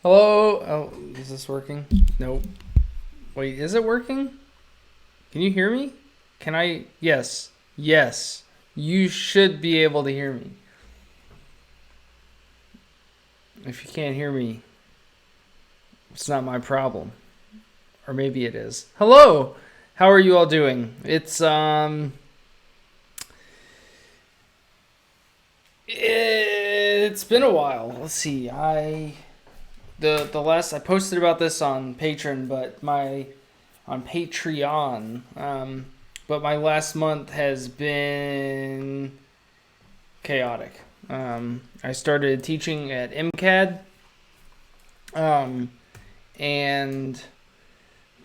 Hello? Oh, is this working? Nope. Wait, is it working? Can you hear me? Can I? Yes. Yes. You should be able to hear me. If you can't hear me, it's not my problem. Or maybe it is. Hello! How are you all doing? It's been a while. Let's see. The last I posted about this on Patreon, but my on Patreon. But my last month has been chaotic. I started teaching at MCAD, um, and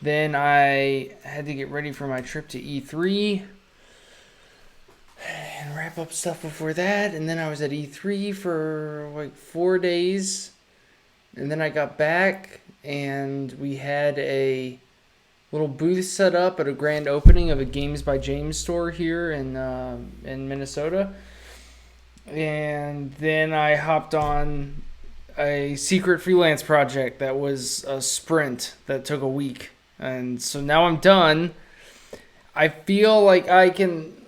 then I had to get ready for my trip to E3 and wrap up stuff before that. And then I was at E3 for like 4 days, and then I got back and we had a little booth set up at a grand opening of a Games by James store here in Minnesota. And then I hopped on a secret freelance project that was a sprint that took a week. And so now I'm done. I feel like I can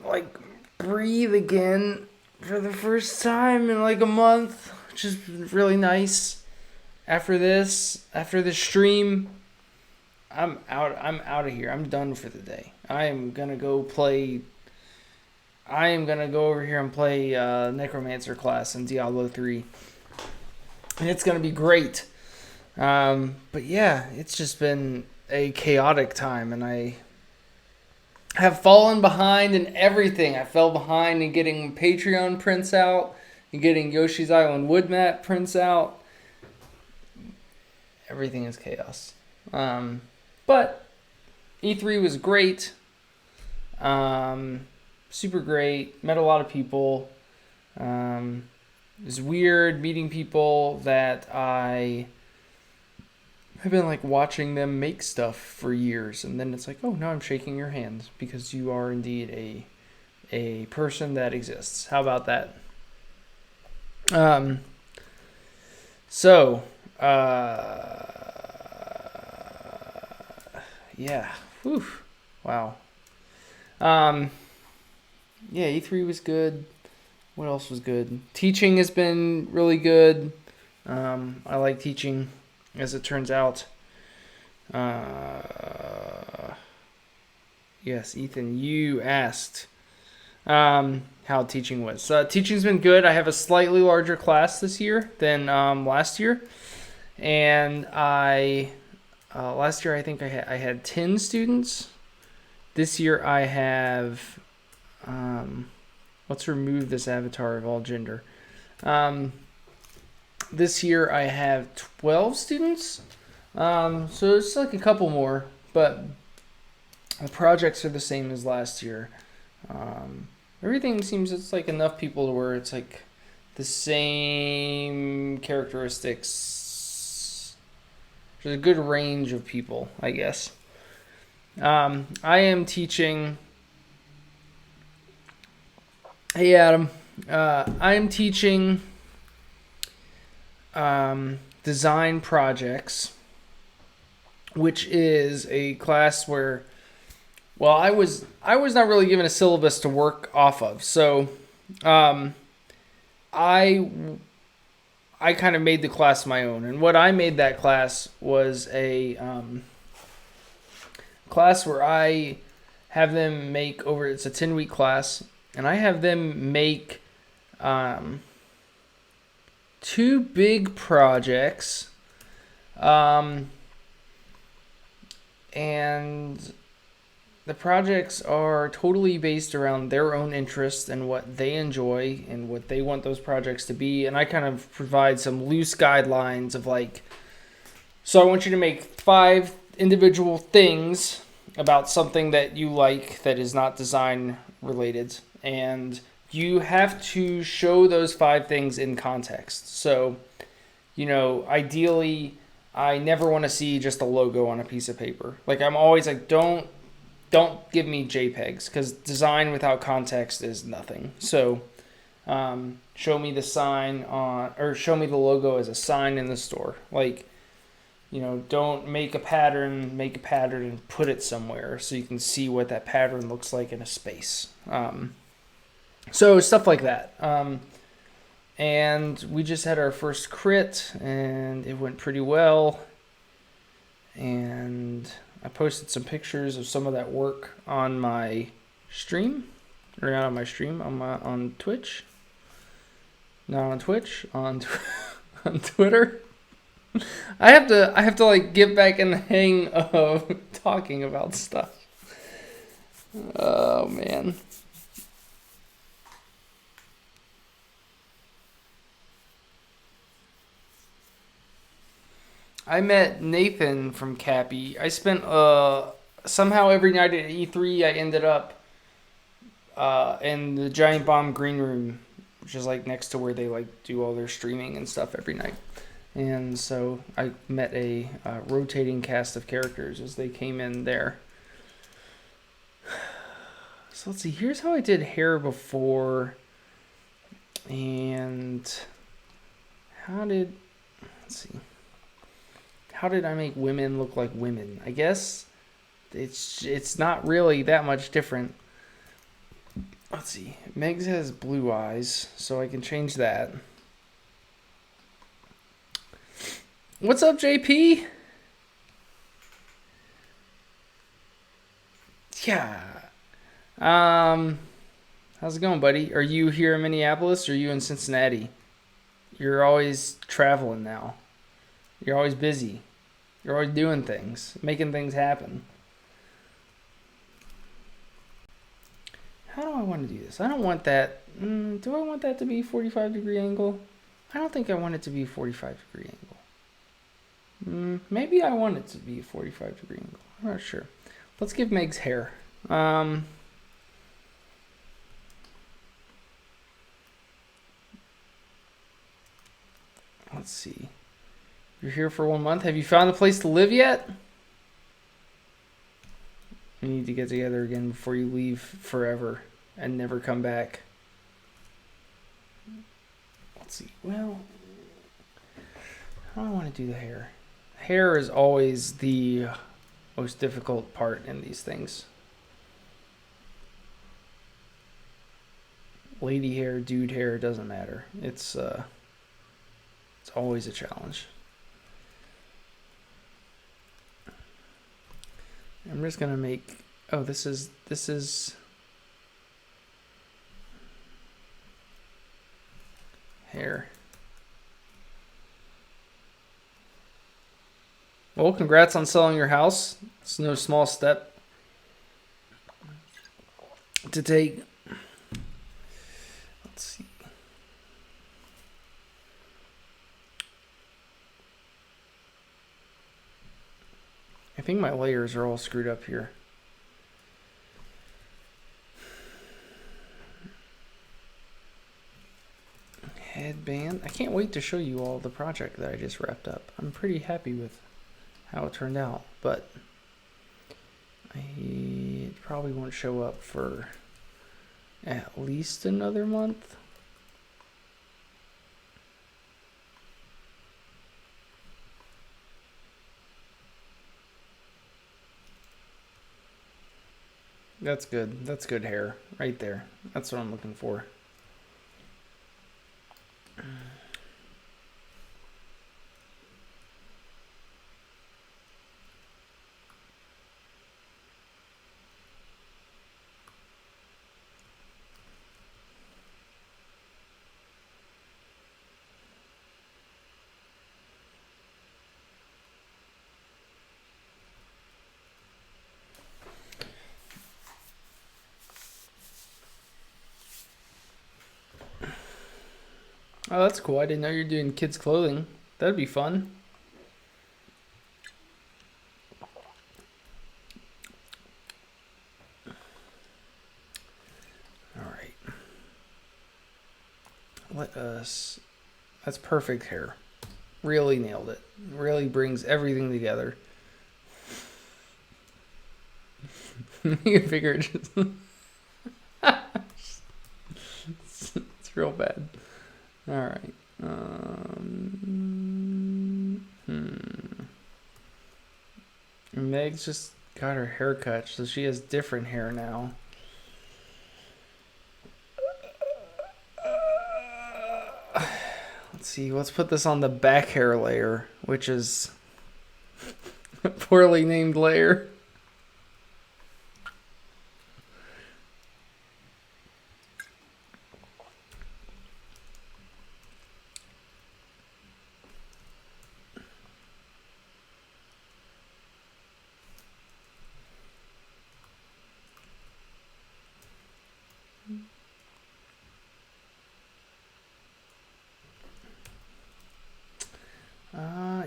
like breathe again for the first time in like a month, which is really nice. After this stream, I'm out. I'm out of here. I'm done for the day. I am gonna go over here and play Necromancer class in Diablo 3, and it's gonna be great. But yeah, it's just been a chaotic time, and I have fallen behind in everything. I fell behind in getting Patreon prints out and getting Yoshi's Island wood map prints out. Everything is chaos. But E3 was great. Super great. Met a lot of people. It was weird meeting people that I have been like watching them make stuff for years, and then it's like, oh, now I'm shaking your hand because you are indeed a person that exists. How about that? So, yeah. Whew. Wow. Yeah, E3 was good. What else was good? Teaching has been really good. I like teaching, as it turns out. Yes, Ethan, you asked how teaching was. Teaching's been good. I have a slightly larger class this year than last year. And last year I think I had 10 students. This year I have, let's remove this avatar of all gender. This year I have 12 students. So it's like a couple more, but the projects are the same as last year. Everything seems it's like enough people to where it's like the same characteristics. There's a good range of people, I guess. I am teaching. Hey, Adam. I am teaching design projects, which is a class where, well, I was not really given a syllabus to work off of, so I kind of made the class my own, and what I made that class was a class where I have them make over. It's a 10-week class, and I have them make 2 big projects, and the projects are totally based around their own interests and what they enjoy and what they want those projects to be. And I kind of provide some loose guidelines of like, so I want you to make 5 individual things about something that you like that is not design related. And you have to show those 5 things in context. So, ideally, I never want to see just a logo on a piece of paper. Like, I'm always like, don't give me JPEGs, because design without context is nothing. So show me the sign on, or show me the logo as a sign in the store. Like, don't make a pattern, and put it somewhere so you can see what that pattern looks like in a space. So stuff like that. And we just had our first crit, and it went pretty well. And I posted some pictures of some of that work on my stream, or not on my stream, on Twitch. Not on Twitch, on on Twitter. I have to like get back in the hang of talking about stuff. Oh man. I met Nathan from Cappy. I spent somehow every night at E3 I ended up in the Giant Bomb green room, which is like next to where they like do all their streaming and stuff every night. And so I met a rotating cast of characters as they came in there. So let's see. Here's how I did hair before. And let's see. How did I make women look like women? I guess it's not really that much different. Let's see. Megs has blue eyes, so I can change that. What's up, JP? Yeah. How's it going, buddy? Are you here in Minneapolis or are you in Cincinnati? You're always traveling now. You're always busy. You're always doing things, making things happen. How do I want to do this? I don't want that. Do I want that to be 45-degree angle? I don't think I want it to be 45-degree angle. Maybe I want it to be a 45-degree angle. I'm not sure. Let's give Meg's hair. Let's see. You're here for 1 month. Have you found a place to live yet? We need to get together again before you leave forever and never come back. Let's see. Well, how do I want to do the hair? Hair is always the most difficult part in these things. Lady hair, dude hair, doesn't matter. It's always a challenge. I'm just gonna make. Oh, this is. Hair. Well, congrats on selling your house. It's no small step to take. Let's see. I think my layers are all screwed up here. Headband. I can't wait to show you all the project that I just wrapped up. I'm pretty happy with how it turned out, but it probably won't show up for at least another month. That's good. That's good hair right there. That's what I'm looking for. Oh, that's cool. I didn't know you're doing kids' clothing. That'd be fun. All right. Let us. That's perfect hair. Really nailed it. Really brings everything together. You figure it just. It's It's real bad. All right. Meg's just got her hair cut, so she has different hair now. Let's see. Let's put this on the back hair layer, which is a poorly named layer.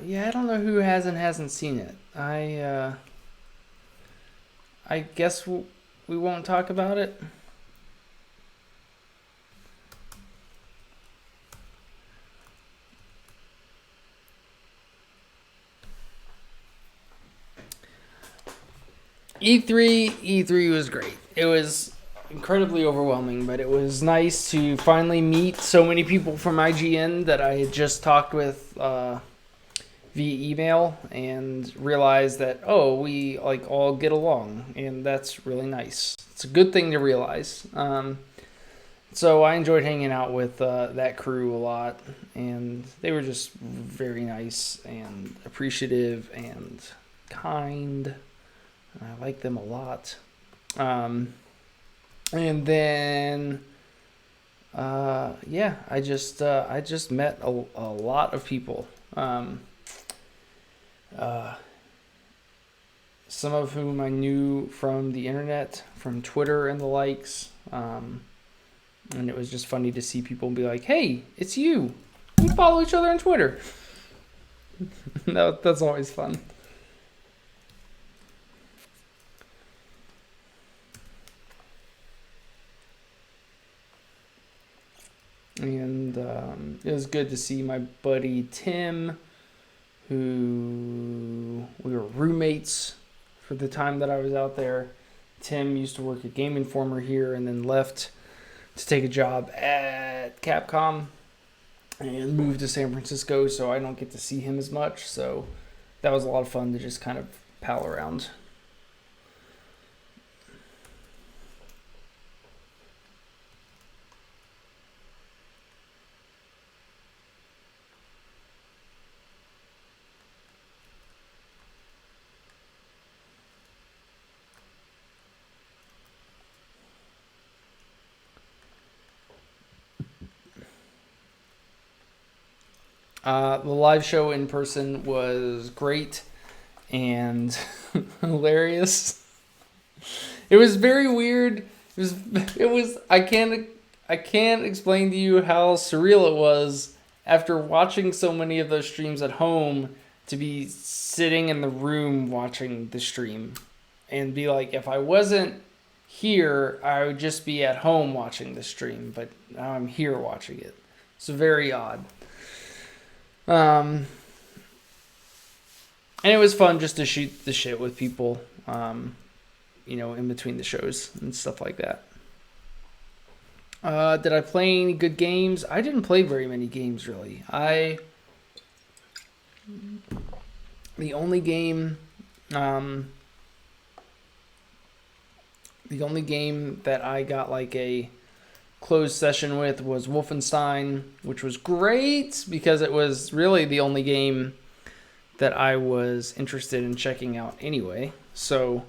Yeah, I don't know who hasn't seen it. I guess we won't talk about it. E3 was great. It was incredibly overwhelming, but it was nice to finally meet so many people from IGN that I had just talked with via email and realize that we like all get along, and that's really nice. It's a good thing to realize. So I enjoyed hanging out with that crew a lot, and they were just very nice and appreciative and kind. I like them a lot. And then I just met a lot of people. Some of whom I knew from the internet, from Twitter and the likes. And it was just funny to see people be like, "Hey, it's you. We follow each other on Twitter." That's always fun. And it was good to see my buddy Tim, who we were roommates for the time that I was out there. Tim used to work at Game Informer here and then left to take a job at Capcom and moved to San Francisco, so I don't get to see him as much. So that was a lot of fun to just kind of pal around. The live show in person was great and hilarious. It was very weird. It was I can't explain to you how surreal it was after watching so many of those streams at home to be sitting in the room watching the stream and be like, if I wasn't here, I would just be at home watching the stream, but now I'm here watching it. It's very odd. And it was fun just to shoot the shit with people, in between the shows and stuff like that. Did I play any good games? I didn't play very many games, really. The only game, the only game that I got like a closed session with was Wolfenstein, which was great because it was really the only game that I was interested in checking out anyway. So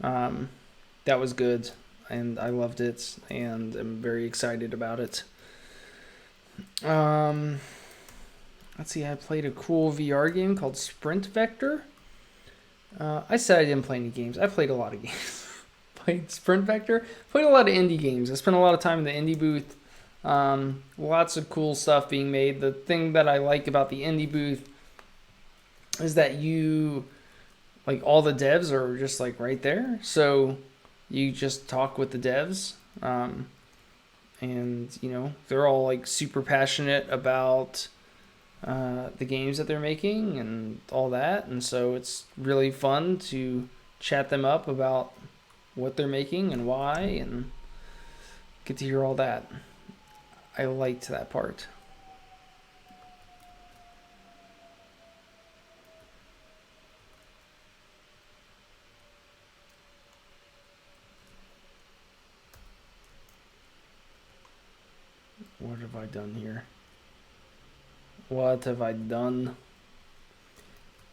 that was good, and I loved it, and I'm very excited about it. Let's see, I played a cool VR game called Sprint Vector. I said I didn't play any games. I played a lot of games. Played Sprint Vector. Played a lot of indie games. I spent a lot of time in the indie booth. Lots of cool stuff being made. The thing that I like about the indie booth is that all the devs are just like right there. So you just talk with the devs. And they're all like super passionate about the games that they're making and all that. And so it's really fun to chat them up about what they're making and why, and get to hear all that. I liked that part. What have I done here? What have I done?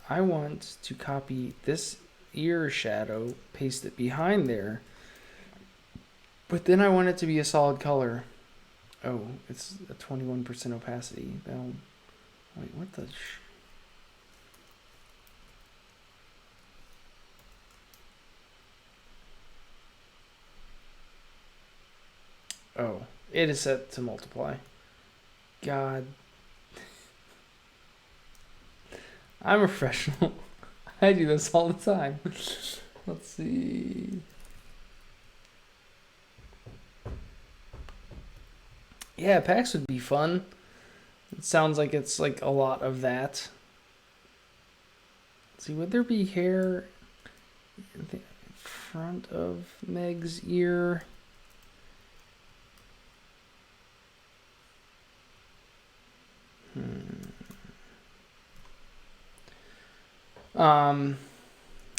I want to copy this ear shadow, paste it behind there, but then I want it to be a solid color. Oh, it's a 21% opacity. That'll... Wait, what the... Oh, it is set to multiply. God. I'm a professional. I do this all the time. Let's see. Yeah, PAX would be fun. It sounds like it's like a lot of that. Let's see, would there be hair in the front of Meg's ear?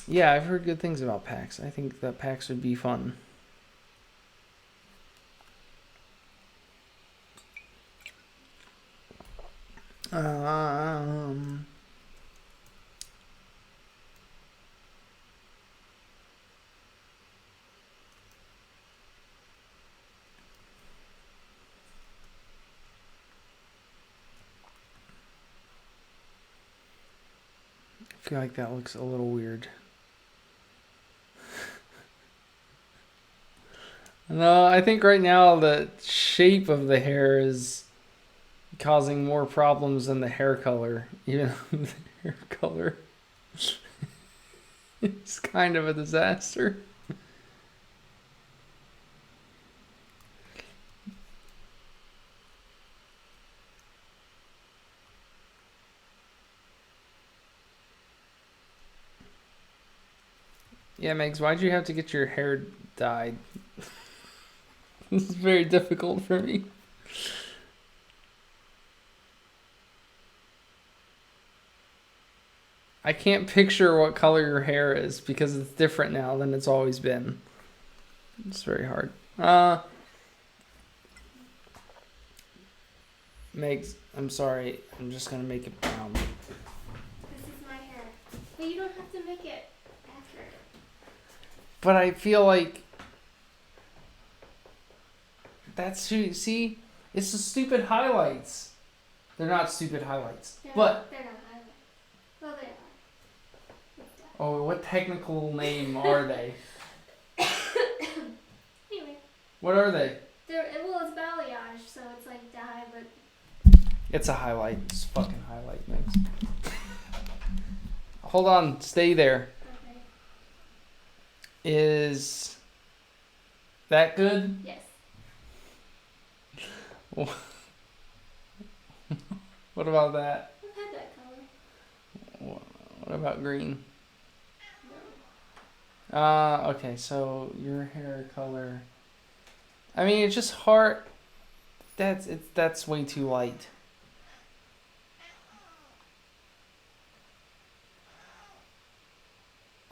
Yeah, I've heard good things about PAX. I think that PAX would be fun. I feel like that looks a little weird. No, I think right now the shape of the hair is causing more problems than the hair color. Even though the hair color is kind of a disaster. Yeah, Megs, why'd you have to get your hair dyed? This is very difficult for me. I can't picture what color your hair is because it's different now than it's always been. It's very hard. Megs, I'm sorry. I'm just gonna make it brown. This is my hair. But you don't have to make it after. But I feel like that's who. See, it's the stupid highlights. They're not stupid highlights. They're But not highlights. Well, they are. oh, what technical name are they? Anyway. What are they? Well, it's balayage, so it's like dye, but... It's a highlight. It's fucking highlight mix. Hold on. Stay there. Okay. Is that good? Yes. What about that? I've had that color. What about green? No. Okay, so your hair color. I mean, it's just hard. That's way too light.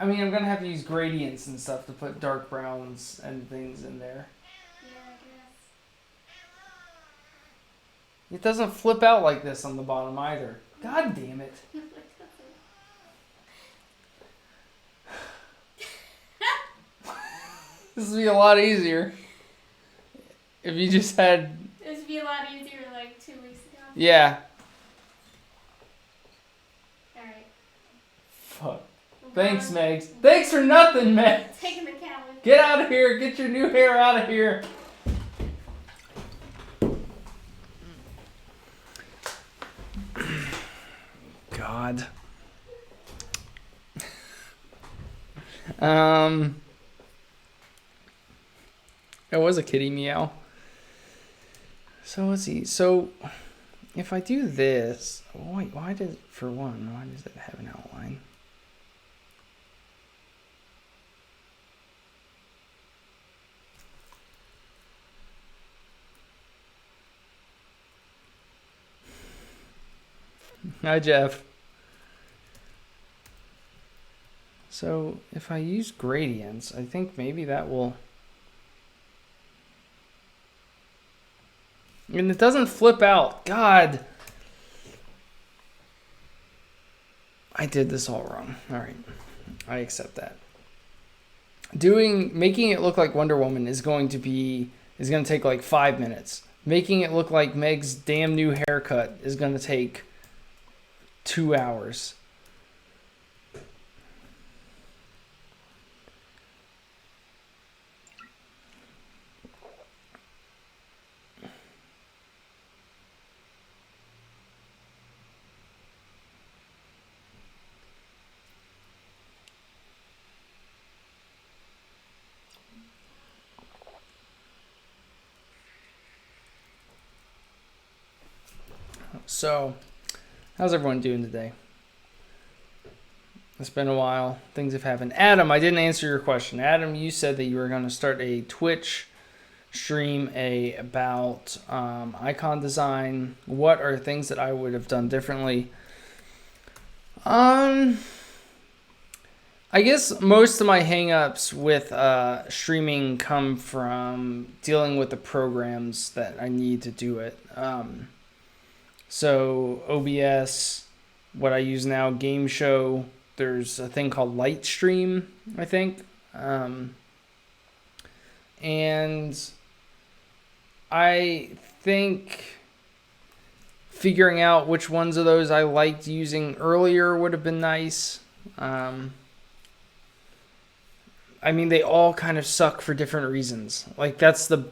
I mean, I'm gonna have to use gradients and stuff to put dark browns and things in there. Yeah, I guess. It doesn't flip out like this on the bottom either. God damn it. This would be a lot easier if you just had... This would be a lot easier like 2 weeks ago. Yeah. Alright. Fuck. Thanks, Megs. Thanks for nothing, Megs. Taking the cat with Get out of here. Get your new hair out of here. God. It was a kitty meow. So let's see. So if I do this, wait, why does it have an outline? Hi, Jeff. So if I use gradients, I think maybe that will... And it doesn't flip out. God. I did this all wrong. All right. I accept that. Making it look like Wonder Woman is going to take like 5 minutes. Making it look like Meg's damn new haircut is going to take 2 hours. So, how's everyone doing today? It's been a while. Things have happened. Adam, I didn't answer your question. Adam, you said that you were going to start a Twitch stream about icon design. What are things that I would have done differently? I guess most of my hangups with streaming come from dealing with the programs that I need to do it. So OBS, what I use now, Game Show. There's a thing called Lightstream, I think. And I think figuring out which ones of those I liked using earlier would have been nice. I mean, they all kind of suck for different reasons. Like that's the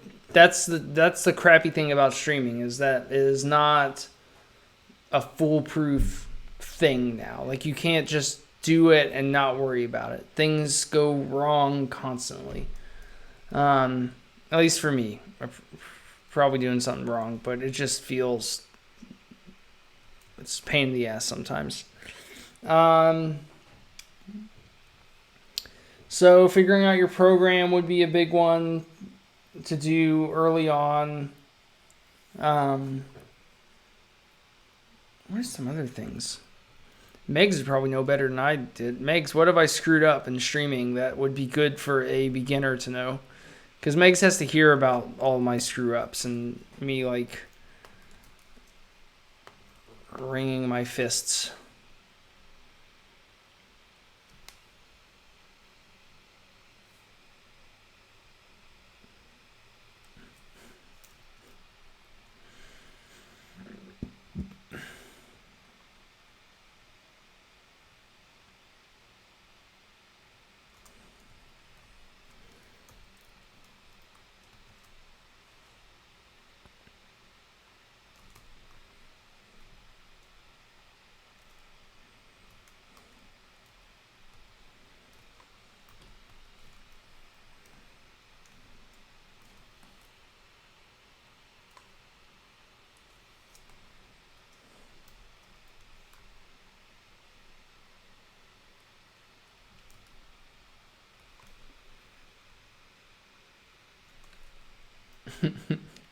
crappy thing about streaming, is that it is not a foolproof thing now. Like you can't just do it and not worry about it. Things go wrong constantly. At least for me. I'm probably doing something wrong, but it just feels it's a pain in the ass sometimes. So figuring out your program would be a big one to do early on. What are some other things? Megs would probably know better than I did. Megs, what have I screwed up in streaming that would be good for a beginner to know? Because Megs has to hear about all my screw-ups and me, like, wringing my fists.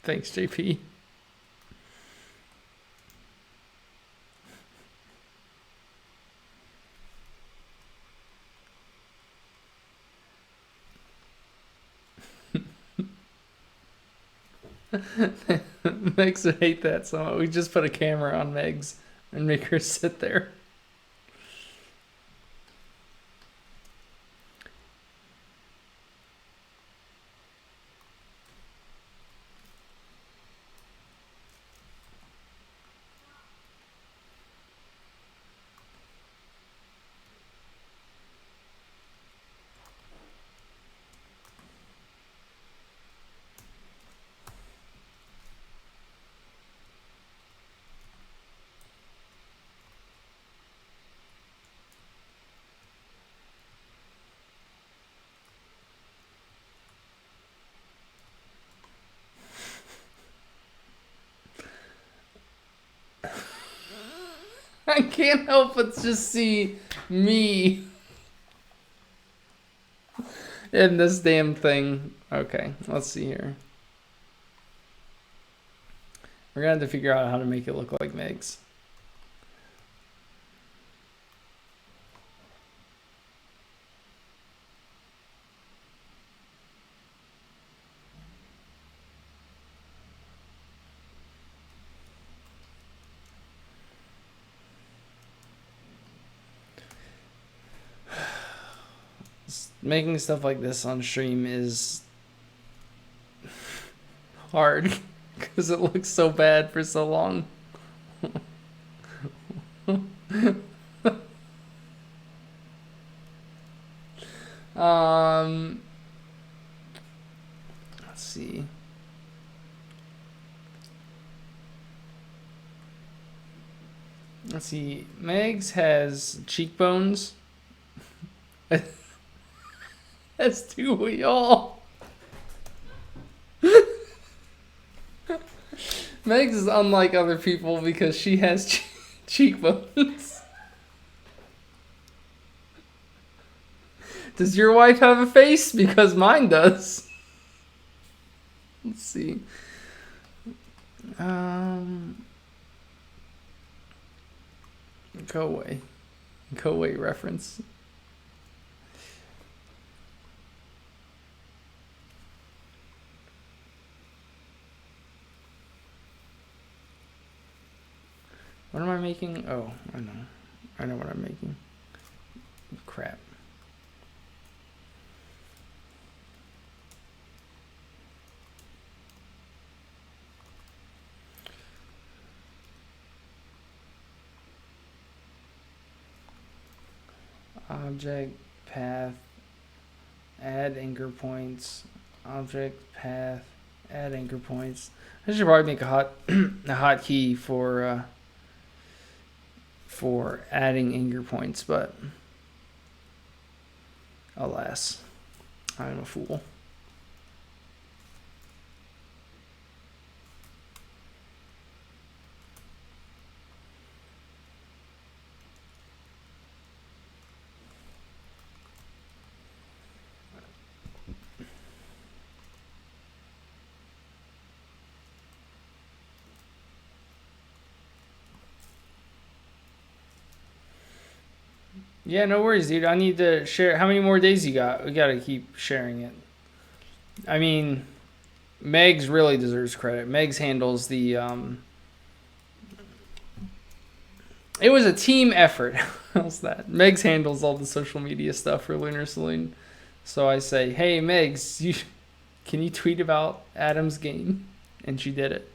Thanks, JP. Megs would hate that so we just put a camera on Megs and make her sit there. I can't help but just see me in this damn thing. Okay, let's see here. We're gonna have to figure out how to make it look like Megs. making stuff like this on stream is hard because it looks so bad for so long. Let's see. Let's see. Megs has cheekbones. That's do we all. Megs is unlike other people because she has cheekbones. Does your wife have a face? Because mine does. Let's see. Go away. Go away reference. What am I making? Oh, I know. I know what I'm making. Crap. Object, path, add anchor points. Object, path, add anchor points. I should probably make a hotkey for adding anchor points, but alas, I'm a fool. Yeah, no worries, dude. I need to share. How many more days you got? We gotta keep sharing it. I mean, Megs really deserves credit. Megs handles the. It was a team effort. How's that? Megs handles all the social media stuff for Lunar Saloon. So I say, hey, Megs, can you tweet about Adam's game? And she did it.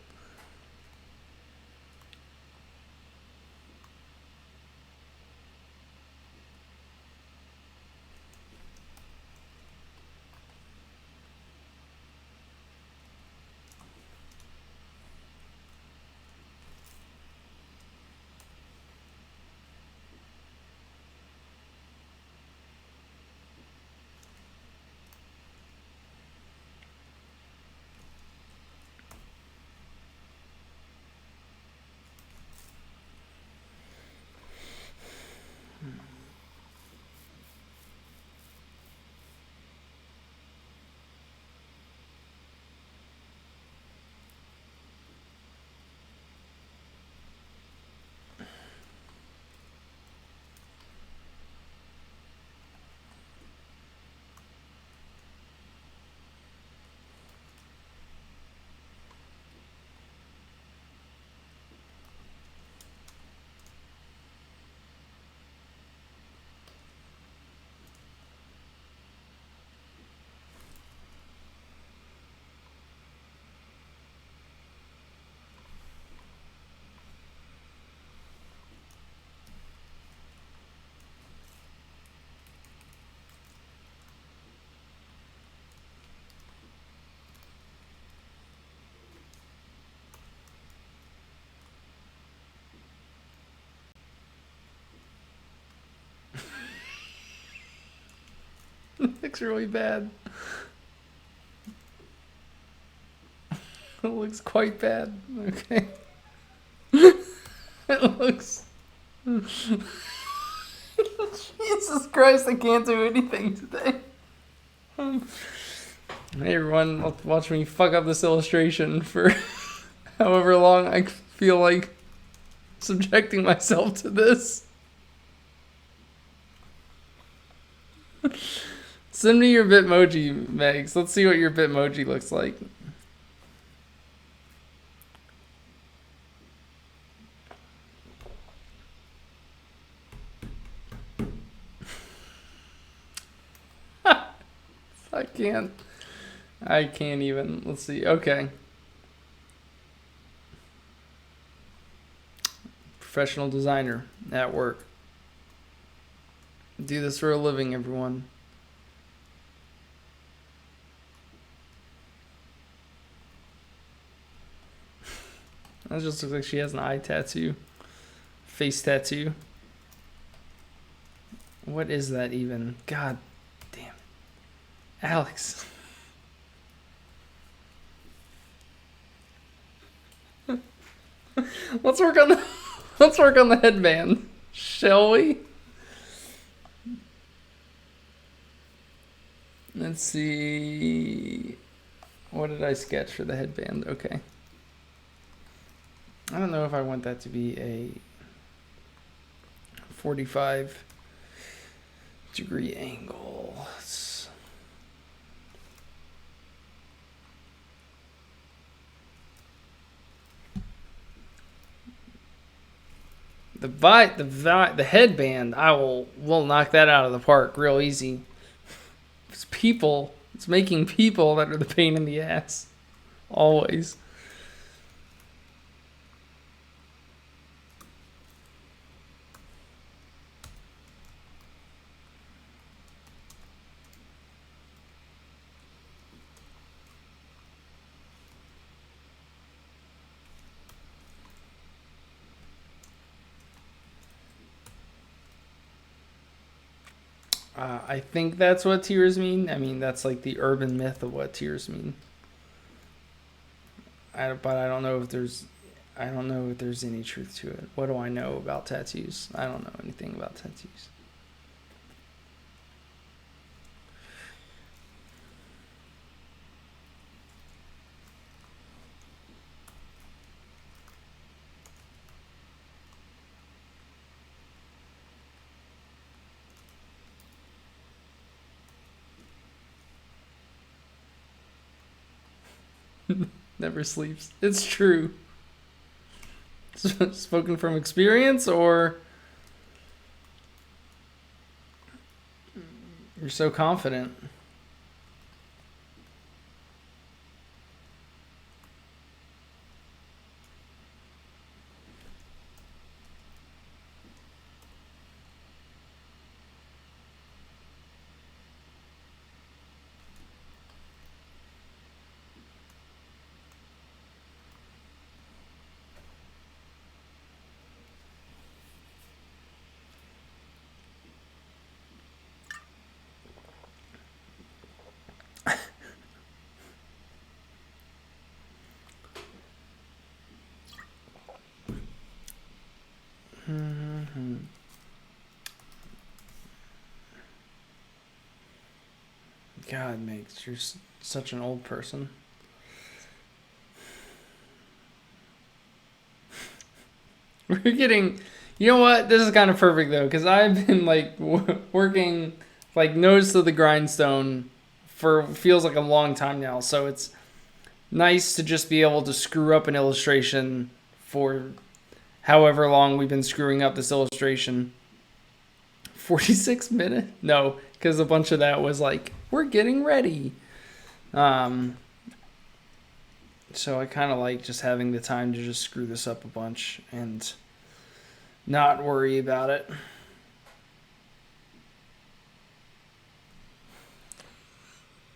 It looks really bad. It looks quite bad. Okay. It looks. Jesus Christ, I can't do anything today. Hey everyone, watch me fuck up this illustration for however long I feel like subjecting myself to this. Send me your Bitmoji, Megs. Let's see what your Bitmoji looks like. I can't. I can't even. Let's see. Okay. Professional designer at work. Do this for a living, everyone. That just looks like she has an eye tattoo. Face tattoo. What is that even? God damn. Alex. Let's work on the headband, shall we? Let's see. What did I sketch for the headband? Okay. I don't know if I want that to be a 45-degree angle. The headband, we'll knock that out of the park real easy. It's people. It's making people that are the pain in the ass. Always. I think that's what tears mean. I mean, that's like the urban myth of what tears mean. But I don't know if there's any truth to it. What do I know about tattoos? I don't know anything about tattoos. Never sleeps. It's true. Spoken from experience, or you're so confident. God, Megs, you're such an old person. We're getting, you know what? This is kind of perfect though, because I've been like working like nose to the grindstone for feels like a long time now. So it's nice to just be able to screw up an illustration for however long we've been screwing up this illustration. 46 minutes? No, because a bunch of that was like, we're getting ready. So I kind of like just having the time to just screw this up a bunch and not worry about it.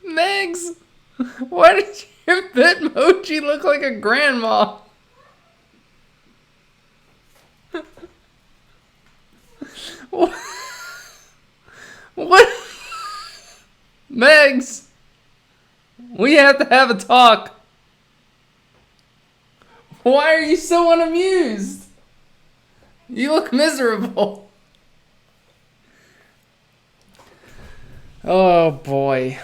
Megs, why did your Bitmoji look like a grandma? What? Megs, we have to have a talk. Why are you so unamused? You look miserable. Oh boy.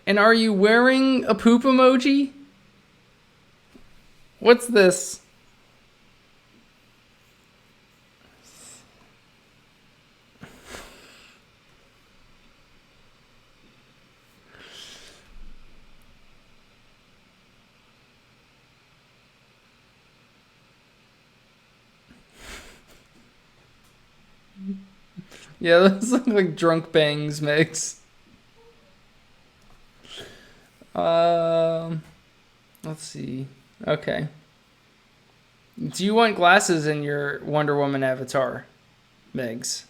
And are you wearing a poop emoji? What's this? Yeah, those look like drunk bangs, Megs. Let's see. Okay. Do you want glasses in your Wonder Woman avatar, Megs?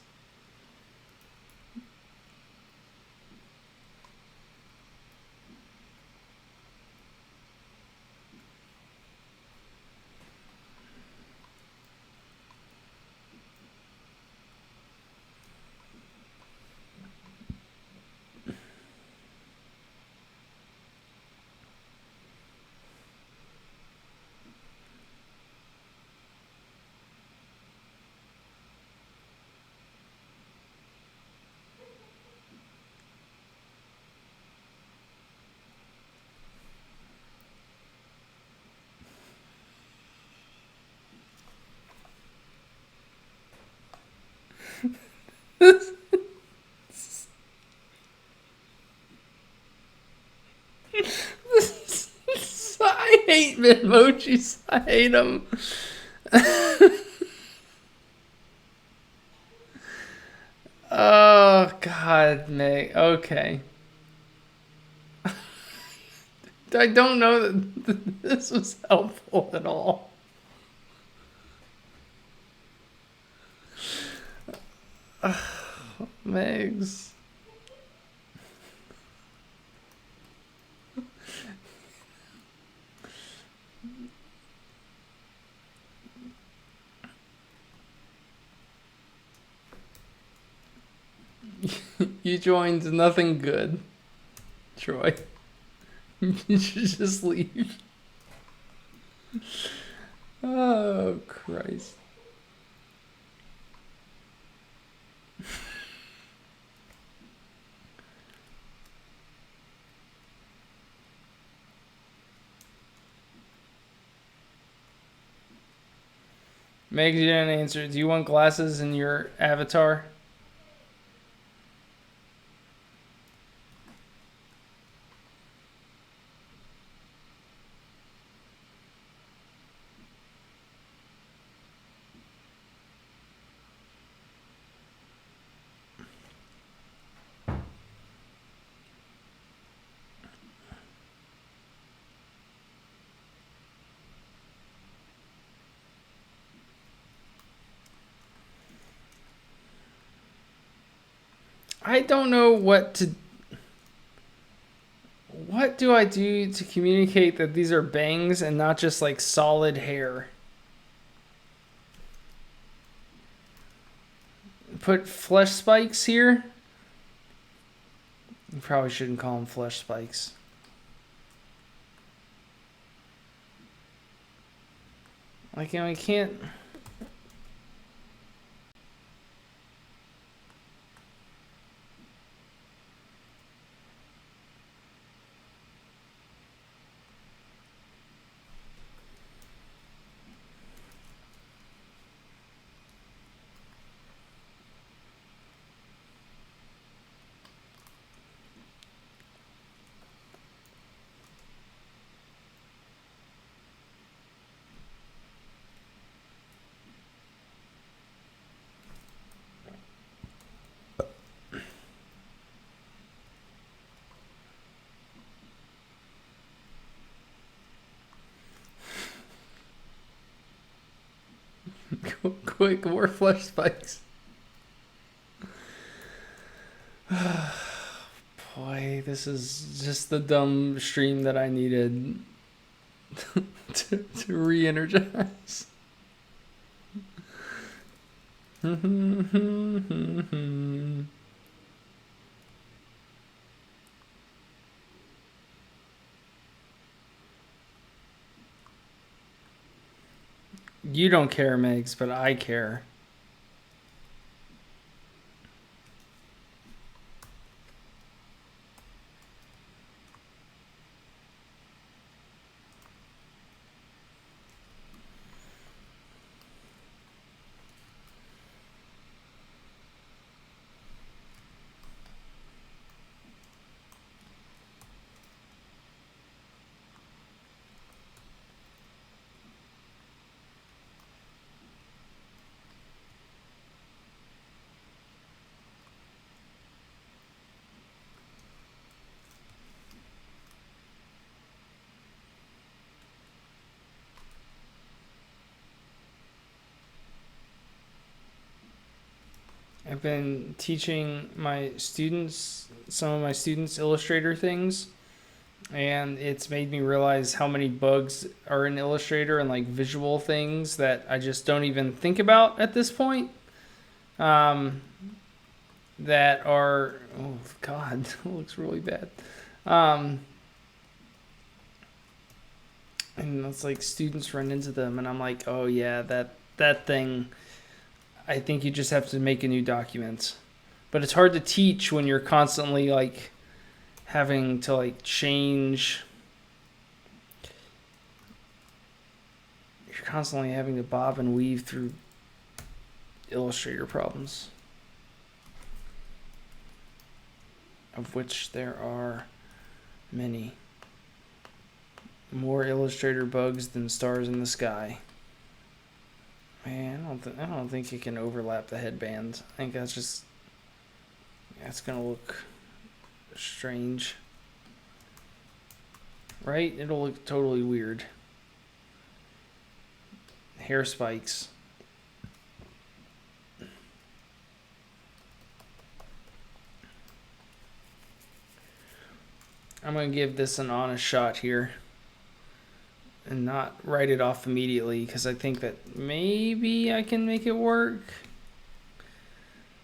I hate Bitmojis. I hate them. Oh God, Meg. Okay. I don't know that this was helpful at all. Megs. You joined nothing good, Troy. You should just leave. Oh, Christ. Meg, you didn't answer. Do you want glasses in your avatar? I don't know what to. What do I do to communicate that these are bangs and not just like solid hair? Put flesh spikes here? You probably shouldn't call them flesh spikes. Like, you know, I can't. Quick, more flesh spikes. Boy, this is just the dumb stream that I needed to re-energize. You don't care, Megs, but I care. been teaching some of my students Illustrator things, and it's made me realize how many bugs are in Illustrator and like visual things that I just don't even think about at this point. That are, oh God, it looks really bad. And it's like students run into them, and I'm like, oh yeah, that thing. I think you just have to make a new document. But it's hard to teach when you're constantly like having to like change. You're constantly having to bob and weave through Illustrator problems, of which there are many. More Illustrator bugs than stars in the sky. Man, I don't think it can overlap the headband. I think that's gonna look strange, right? It'll look totally weird. Hair spikes. I'm gonna give this an honest shot here and not write it off immediately, because I think that maybe I can make it work.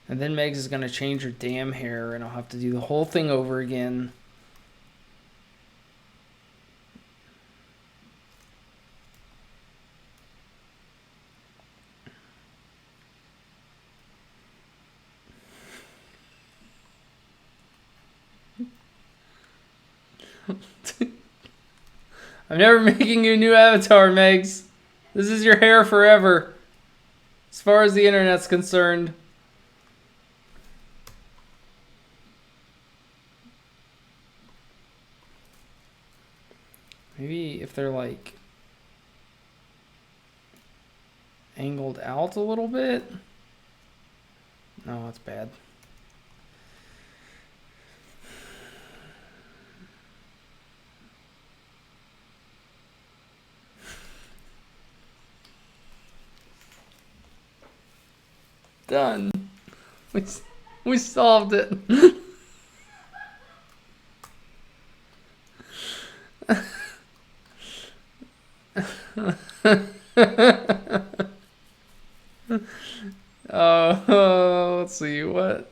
And then Megs is going to change her damn hair, and I'll have to do the whole thing over again. I'm never making you a new avatar, Megs. This is your hair forever, as far as the internet's concerned. Maybe if they're like angled out a little bit. No, that's bad. Done. We solved it. Let's see what.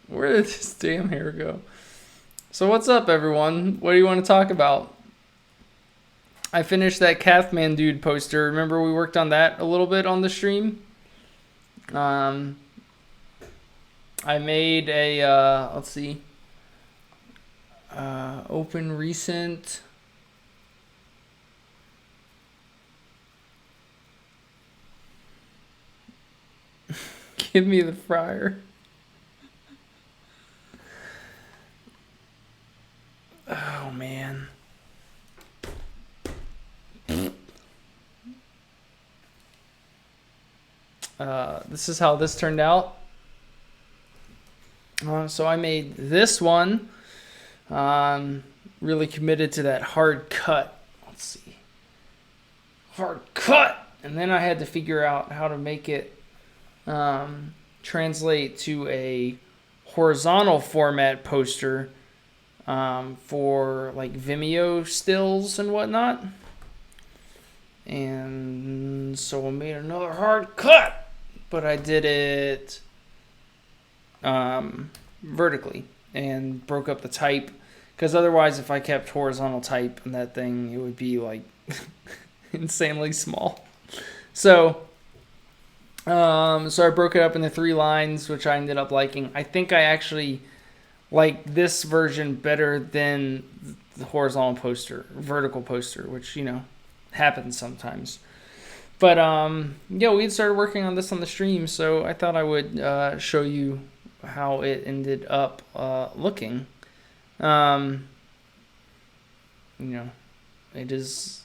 Where did this damn hair go? So what's up, everyone? What do you want to talk about? I finished that Cathman Dude poster. Remember we worked on that a little bit on the stream? I made a, let's see, open recent. Give me the fryer. Oh, man. This is how this turned out. So I made this one. Really committed to that hard cut. Let's see. Hard cut! And then I had to figure out how to make it translate to a horizontal format poster for like Vimeo stills and whatnot. And so I made another hard cut, but I did it vertically and broke up the type, because otherwise if I kept horizontal type in that thing, it would be like insanely small. So I broke it up into 3 lines, which I ended up liking. I think I actually like this version better than the horizontal poster, vertical poster, which, you know, happens sometimes. But yeah, we had started working on this on the stream, so I thought I would show you how it ended up looking. You know, it is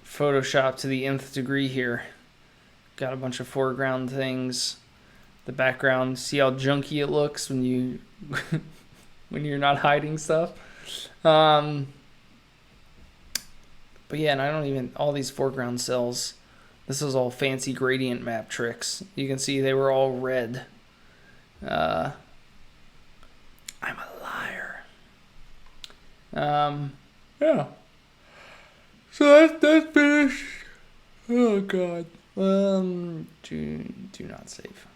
Photoshop to the nth degree here. Got a bunch of foreground things. The background, see how junky it looks when you when you're not hiding stuff. But yeah, and I don't even, all these foreground cells, this was all fancy gradient map tricks. You can see they were all red. I'm a liar. Yeah. So that's finished. Oh god. Do not save.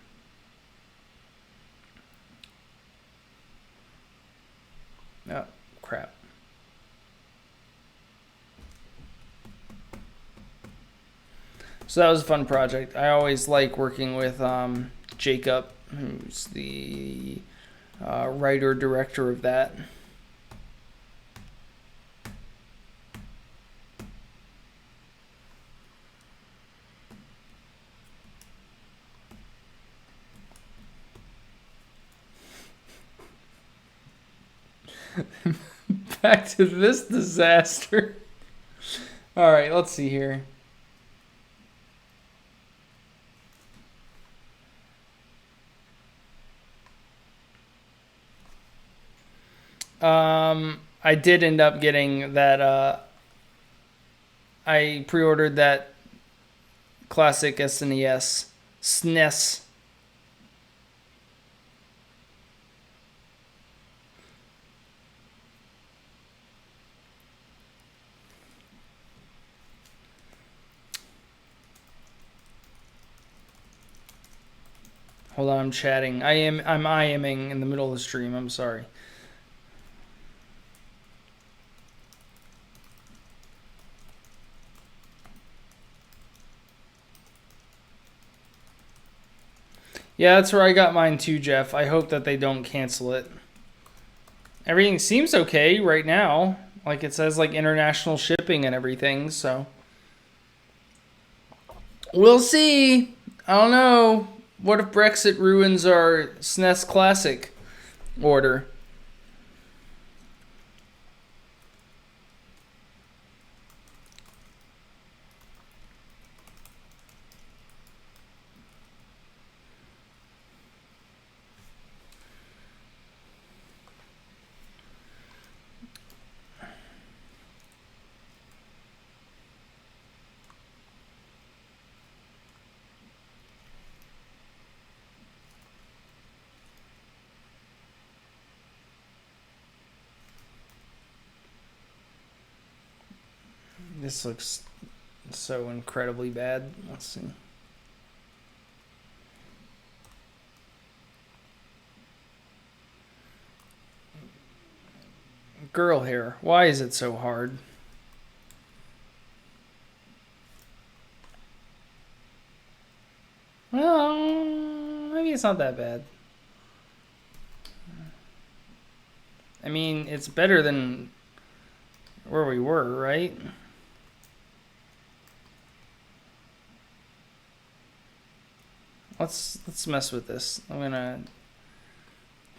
Oh crap. So that was a fun project. I always like working with Jacob, who's the writer director of that. Back to this disaster. All right, let's see here. I did end up getting that. I pre-ordered that classic SNES. Hold on, I'm chatting. I'm IMing in the middle of the stream. I'm sorry. Yeah, that's where I got mine too, Jeff. I hope that they don't cancel it. Everything seems okay right now. Like it says like international shipping and everything, so we'll see. I don't know. What if Brexit ruins our SNES Classic order? This looks so incredibly bad. Let's see. Girl hair. Why is it so hard? Well, maybe it's not that bad. I mean, it's better than where we were, right? Let's mess with this. I'm gonna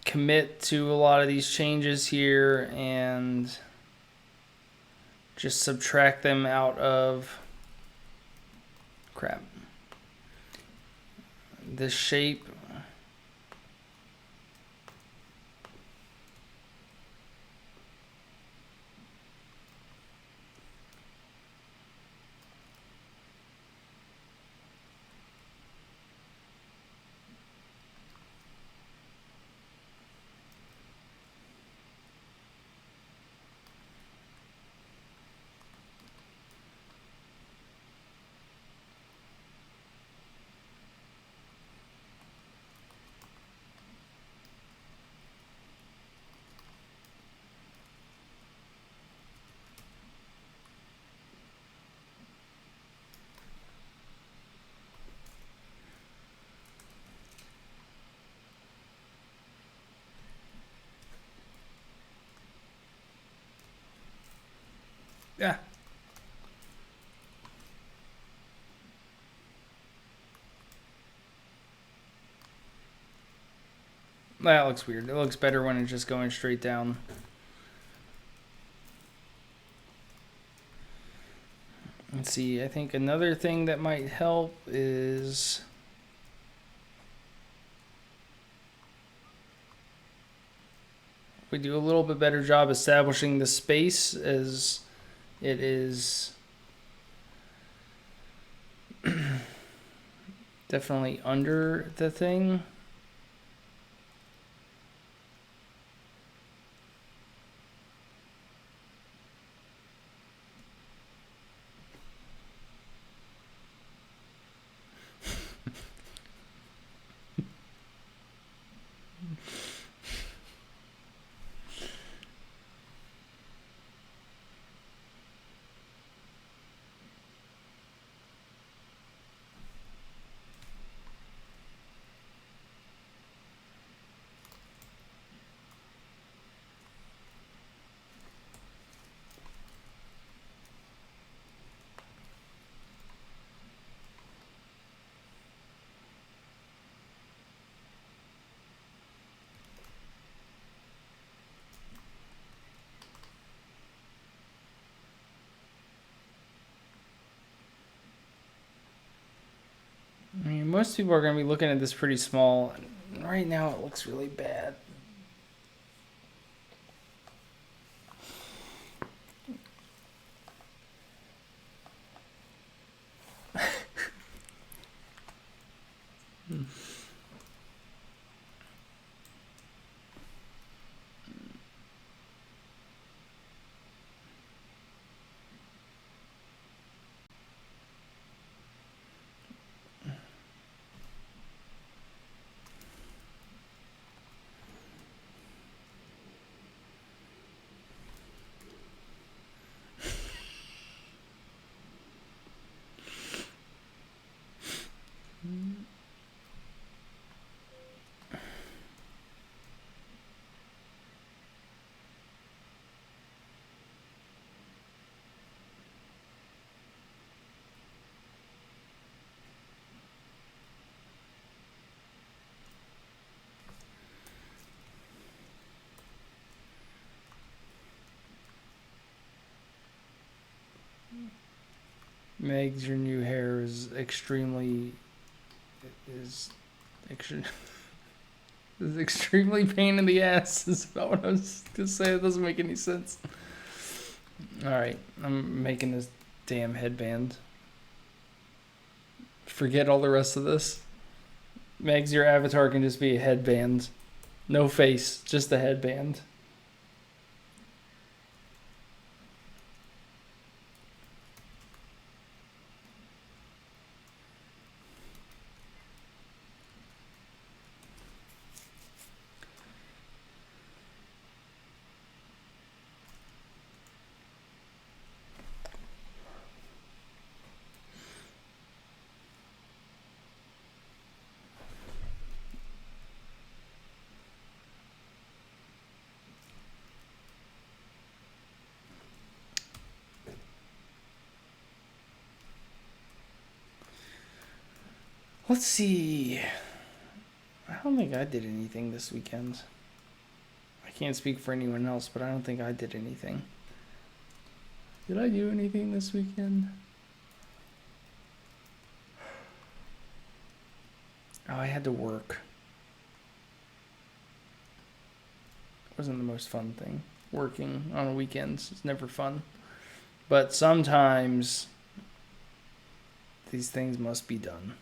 commit to a lot of these changes here and just subtract them out of crap. This shape. Yeah. That looks weird. It looks better when it's just going straight down. Let's see. I think another thing that might help is we do a little bit better job establishing the space as it is Definitely under the thing. I mean, most people are going to be looking at this pretty small. Right now, it looks really bad. Megs, your new hair is extremely extra, is extremely pain in the ass. Is about what I was gonna say. It doesn't make any sense. All right, I'm making this damn headband. Forget all the rest of this. Megs, your avatar can just be a headband, no face, just a headband. Let's see. I don't think I did anything this weekend. I can't speak for anyone else, but I don't think I did anything. Did I do anything this weekend? Oh, I had to work. It wasn't the most fun thing. Working on weekends is never fun. But sometimes these things must be done.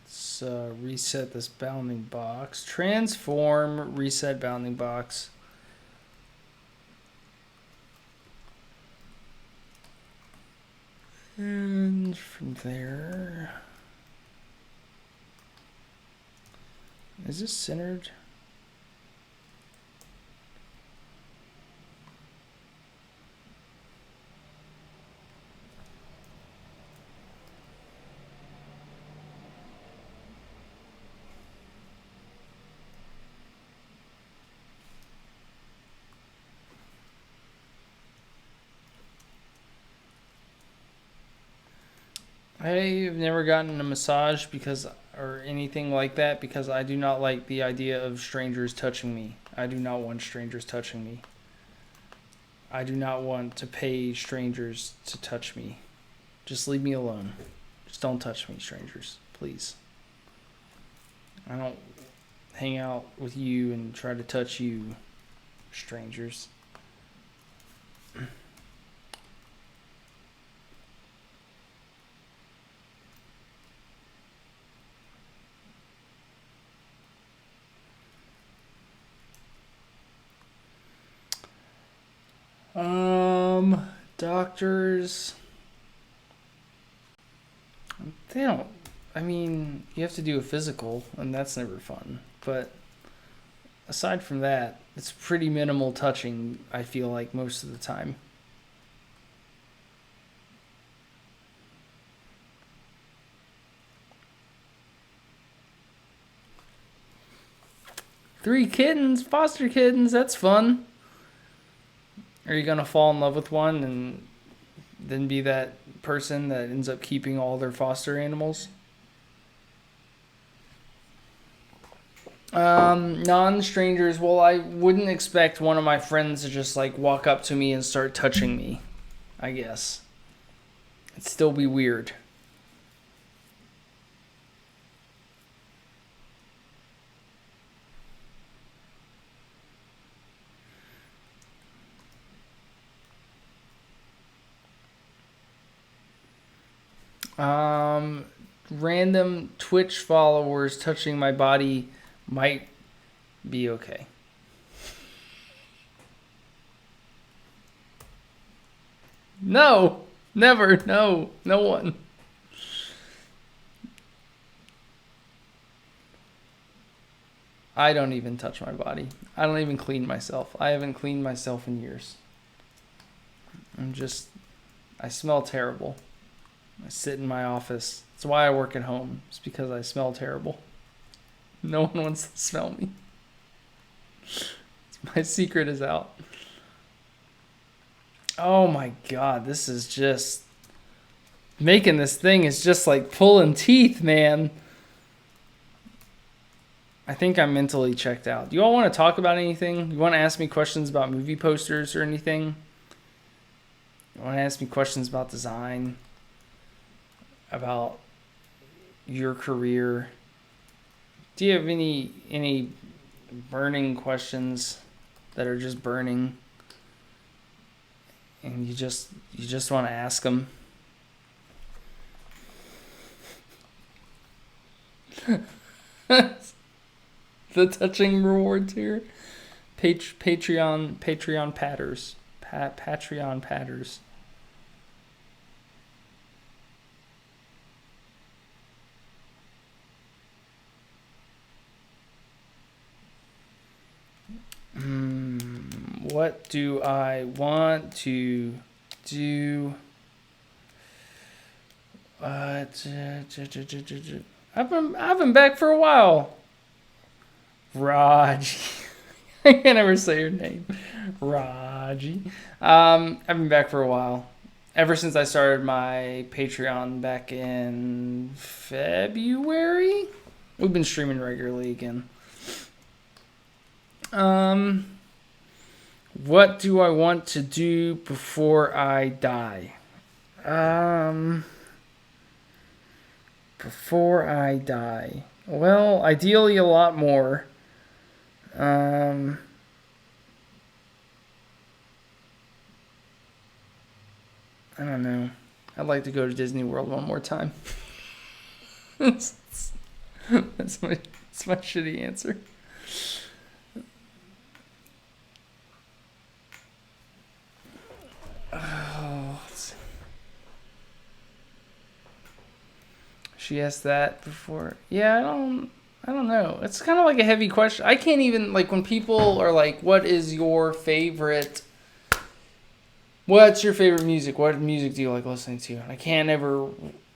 Let's reset this bounding box. Transform, reset bounding box. And from there, is this centered? I've never gotten a massage or anything like that because I do not like the idea of strangers touching me. I do not want strangers touching me. I do not want to pay strangers to touch me. Just leave me alone. Just don't touch me, strangers, please. I don't hang out with you and try to touch you, strangers. Doctors, they don't, I mean, you have to do a physical, and that's never fun. But aside from that, it's pretty minimal touching, I feel like, most of the time. Three kittens, foster kittens, that's fun. Are you gonna fall in love with one and then be that person that ends up keeping all their foster animals? Non-strangers, well, I wouldn't expect one of my friends to just like walk up to me and start touching me, I guess. It'd still be weird. Random Twitch followers touching my body might be okay. No, never, no one. I don't even touch my body. I don't even clean myself. I haven't cleaned myself in years. I smell terrible. I sit in my office. That's why I work at home. It's because I smell terrible. No one wants to smell me. My secret is out. Oh my god, this is just... Making this thing is just like pulling teeth, man. I think I'm mentally checked out. Do you all want to talk about anything? You want to ask me questions about movie posters or anything? You want to ask me questions about design? About your career? Do you have any burning questions that are just burning and you just want to ask them? The touching rewards here. Patreon patters. Patreon patters. What do I want to do? I've been back for a while. Raji. I can never say your name. Raji. I've been back for a while. Ever since I started my Patreon back in February. We've been streaming regularly again. What do I want to do before I die? Before I die. Well, ideally a lot more. I don't know. I'd like to go to Disney World one more time. That's my shitty answer. Oh, she asked that before. Yeah, I don't know. It's kind of like a heavy question. I can't even, like, when people are like, what's your favorite music? What music do you like listening to? And I can't ever,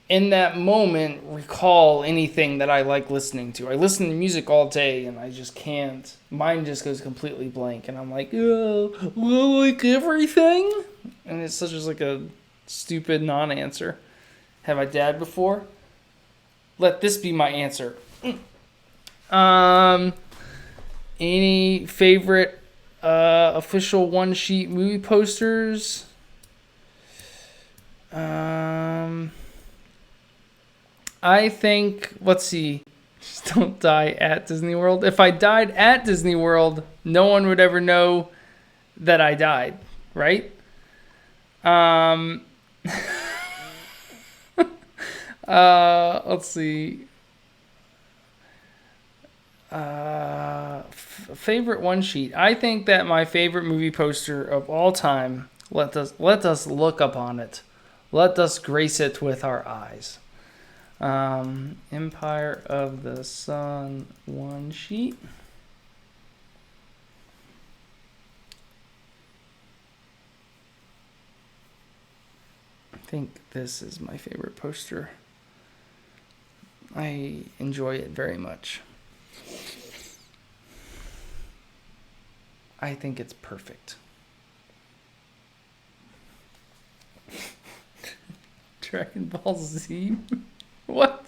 in that moment, recall anything that I like listening to. I listen to music all day, and I just can't. Mine just goes completely blank, and I'm like, oh, I like everything? And it's such as like a stupid non-answer. Have I died before? Let this be my answer. Any favorite official one sheet movie posters? I think, let's see. Just don't die at Disney World. If I died at Disney World, no one would ever know that I died, right? Let's see. Favorite one sheet. I think that my favorite movie poster of all time. Let us look upon it. Let us grace it with our eyes. Empire of the Sun one sheet. I think this is my favorite poster. I enjoy it very much. I think it's perfect. Dragon Ball Z? What?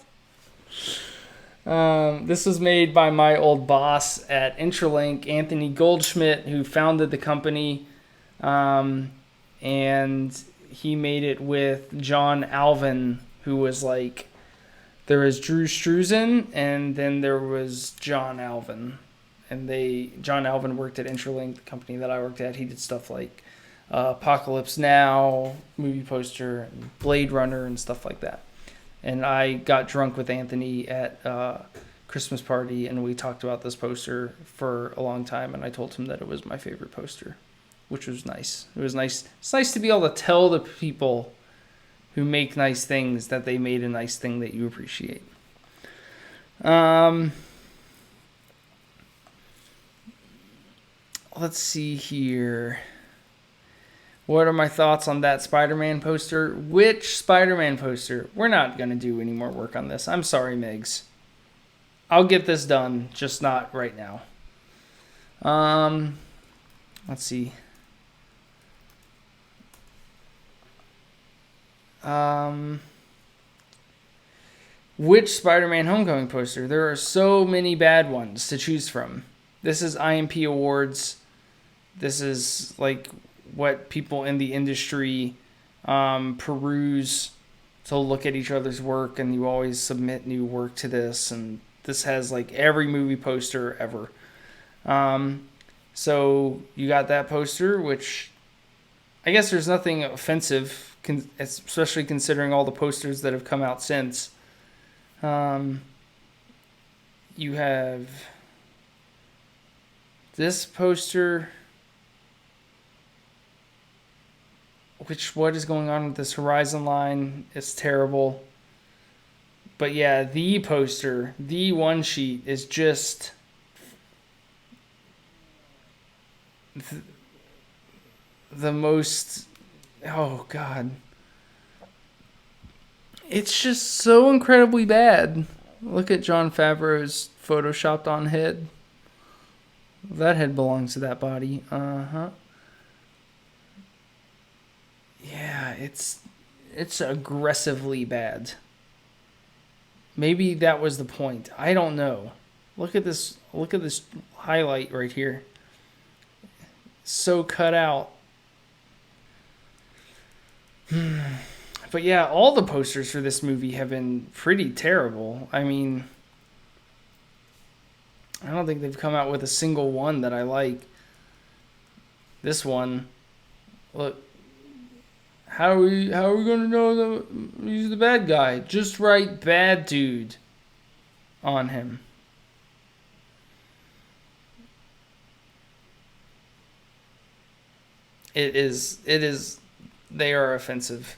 This was made by my old boss at Intralink, Anthony Goldschmidt, who founded the company. And he made it with John Alvin, who was like, there was Drew Struzan, and then there was John Alvin. And John Alvin worked at Intralink, the company that I worked at. He did stuff like Apocalypse Now, movie poster, and Blade Runner, and stuff like that. And I got drunk with Anthony at Christmas party, and we talked about this poster for a long time, and I told him that it was my favorite poster, which was nice. It was nice. It's nice to be able to tell the people who make nice things that they made a nice thing that you appreciate. Let's see here. What are my thoughts on that Spider-Man poster? Which Spider-Man poster? We're not going to do any more work on this. I'm sorry, Megs. I'll get this done, just not right now. Let's see. Which Spider-Man Homecoming poster? There are so many bad ones to choose from. This is IMP Awards. This is like what people in the industry peruse to look at each other's work, and you always submit new work to this, and this has like every movie poster ever. So you got that poster, which I guess there's nothing offensive, especially considering all the posters that have come out since. You have this poster, what is going on with this Horizon line? It's terrible. But yeah, the poster, the one sheet is just the most, oh God. It's just so incredibly bad. Look at Jon Favreau's photoshopped on head. That head belongs to that body. Yeah, it's aggressively bad. Maybe that was the point. I don't know. Look at this highlight right here. So cut out. But yeah, all the posters for this movie have been pretty terrible. I mean, I don't think they've come out with a single one that I like. This one, look. How are we gonna know he's the bad guy? Just write bad dude on him. It is. They are offensive.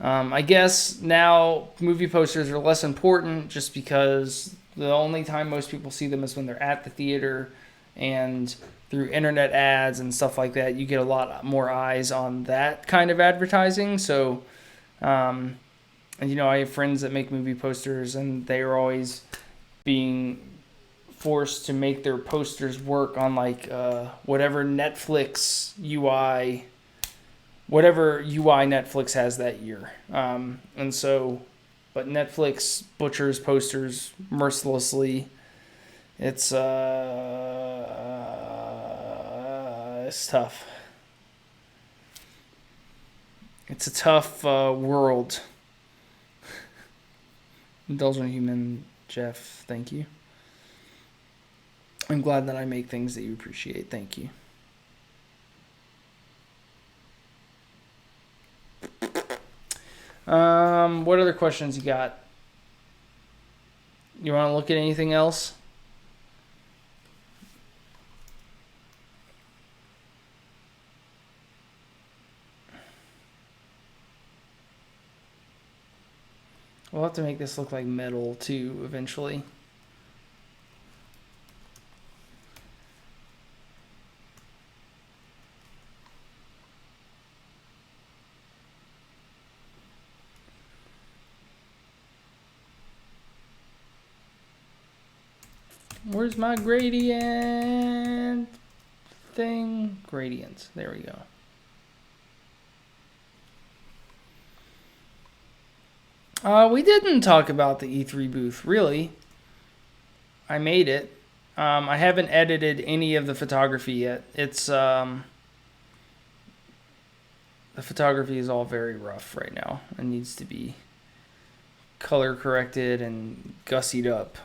I guess now movie posters are less important just because the only time most people see them is when they're at the theater, and through internet ads and stuff like that, you get a lot more eyes on that kind of advertising. So, and I have friends that make movie posters, and they are always being forced to make their posters work on like whatever Netflix UI whatever UI Netflix has that year. And so, but Netflix butchers posters mercilessly. It's tough. It's a tough world. Indulgent Human, Jeff, thank you. I'm glad that I make things that you appreciate. Thank you. What other questions you got? You want to look at anything else? We'll have to make this look like metal too eventually. Where's my gradient thing? Gradients. There we go. We didn't talk about the E3 booth, really. I made it. I haven't edited any of the photography yet. It's the photography is all very rough right now. It needs to be color corrected and gussied up.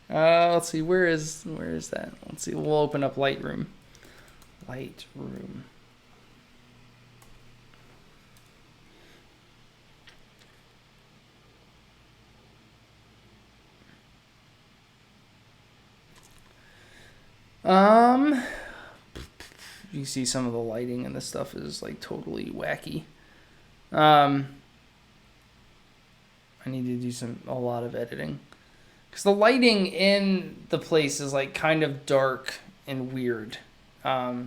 Let's see, where is that? Let's see, we'll open up Lightroom. Lightroom. You see some of the lighting and this stuff is like totally wacky. I need to do a lot of editing. Because the lighting in the place is like kind of dark and weird. Yeah,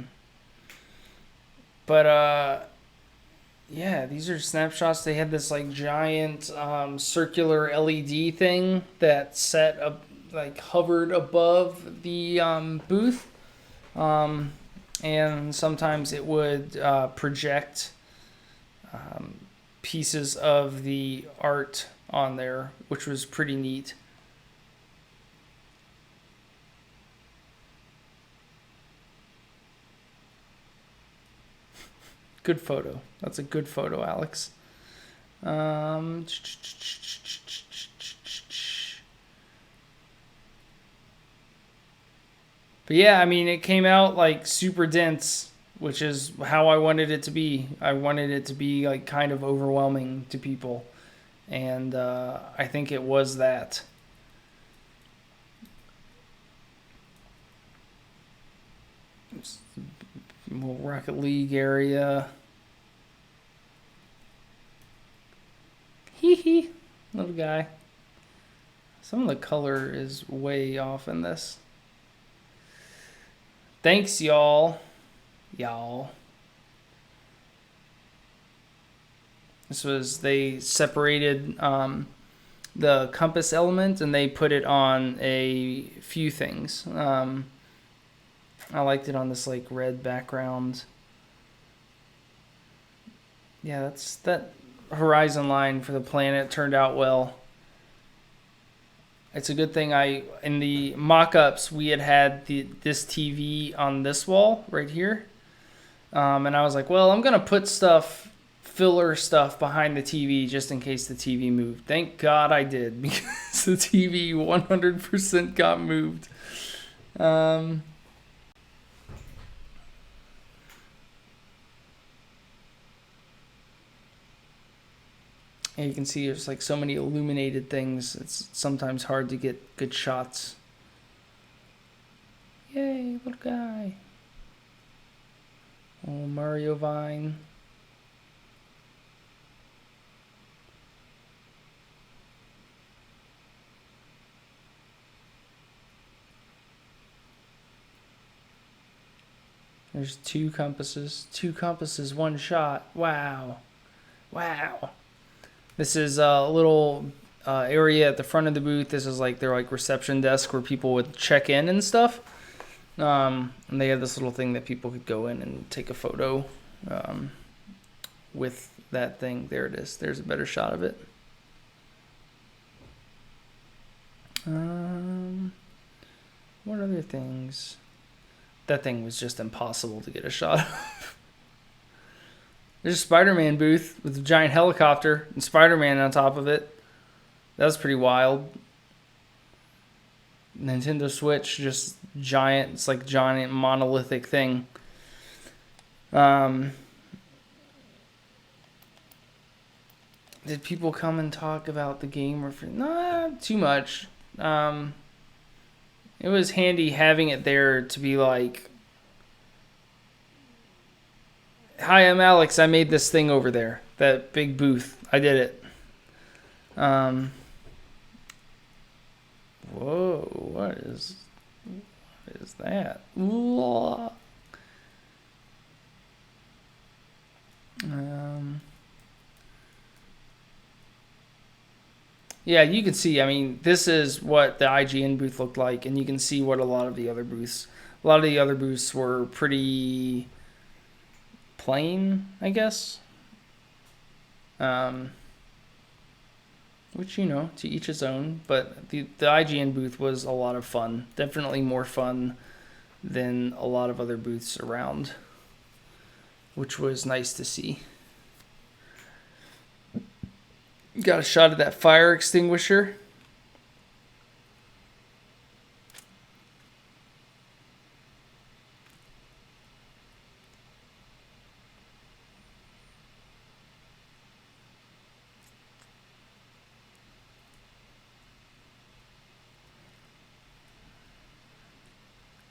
these are snapshots. They had this like giant circular LED thing that set up, like hovered above the booth. And sometimes it would project pieces of the art on there, which was pretty neat. Good photo. That's a good photo, Alex. But yeah, I mean, it came out like super dense, which is how I wanted it to be. I wanted it to be like kind of overwhelming to people. And I think it was that. Little Rocket League area. Hee hee, little guy. Some of the color is way off in this. Thanks, y'all. This was, they separated the compass element and they put it on a few things. I liked it on this like red background. Yeah, that horizon line for the planet turned out well. It's a good thing in the mock-ups we had this TV on this wall right here. And I was like, well, I'm going to put filler stuff behind the TV just in case the TV moved. Thank God I did, because the TV 100% got moved. And you can see there's like so many illuminated things. It's sometimes hard to get good shots. Yay, little guy. Oh, Mario Vine. There's two compasses, one shot. Wow. Wow. This is a little area at the front of the booth. This is like their like reception desk where people would check in and stuff. And they had this little thing that people could go in and take a photo with that thing. There it is. There's a better shot of it. What other things? That thing was just impossible to get a shot of. There's a Spider-Man booth with a giant helicopter and Spider-Man on top of it. That was pretty wild. Nintendo Switch, just giant. It's like giant monolithic thing. Did people come and talk about the game? Or not too much. It was handy having it there to be like, hi, I'm Alex. I made this thing over there. That big booth. I did it. Whoa, what is that? Yeah, you can see, I mean, this is what the IGN booth looked like, and you can see what a lot of the other booths were pretty plain, I guess. Which, you know, to each his own. But the IGN booth was a lot of fun. Definitely more fun than a lot of other booths around, which was nice to see. Got a shot of that fire extinguisher.